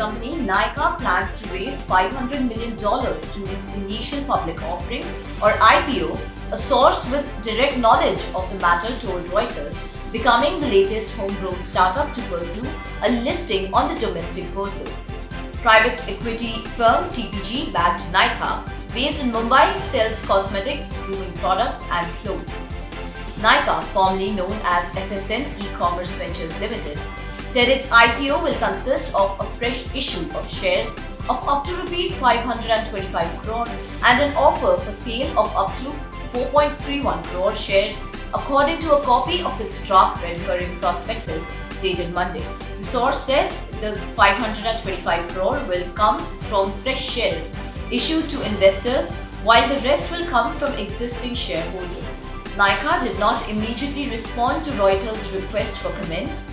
company Nykaa plans to raise $500 million to its initial public offering or IPO, a source with direct knowledge of the matter told Reuters, becoming the latest homegrown startup to pursue a listing on the domestic bourses. Private equity firm TPG backed Nykaa, based in Mumbai, sells cosmetics, grooming products, and clothes. Nykaa, formerly known as FSN E-Commerce Ventures Limited, said its IPO will consist of a fresh issue of shares of up to Rs 525 crore and an offer for sale of up to 4.31 crore shares, according to a copy of its draft red herring prospectus dated Monday. The source said the 525 crore will come from fresh shares issued to investors, while the rest will come from existing shareholders. Nykaa did not immediately respond to Reuters' request for comment.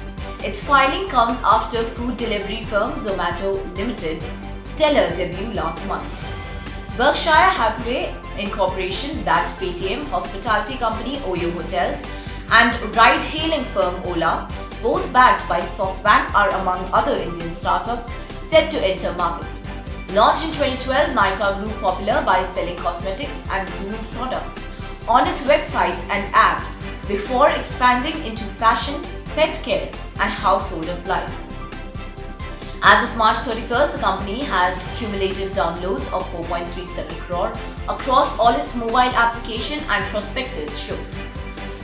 Its filing comes after food delivery firm Zomato Limited's stellar debut last month. Berkshire Hathaway Incorporation backed Paytm, hospitality company Oyo Hotels, and ride-hailing firm Ola, both backed by SoftBank, are among other Indian startups set to enter markets. Launched in 2012, Nykaa grew popular by selling cosmetics and grooming products on its websites and apps before expanding into fashion, pet care, and household appliances. As of March 31st, the company had cumulative downloads of 4.37 crore across all its mobile application and prospectus showed.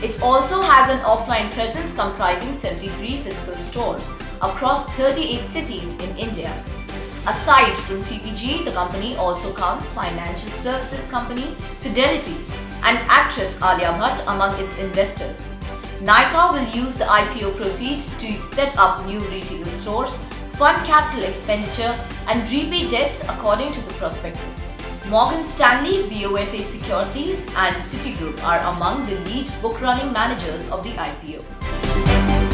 It also has an offline presence comprising 73 physical stores across 38 cities in India. Aside from TPG, the company also counts financial services company Fidelity and actress Alia Bhatt among its investors. Nykaa will use the IPO proceeds to set up new retail stores, fund capital expenditure, and repay debts according to the prospectus. Morgan Stanley, BofA Securities, and Citigroup are among the lead book-running managers of the IPO.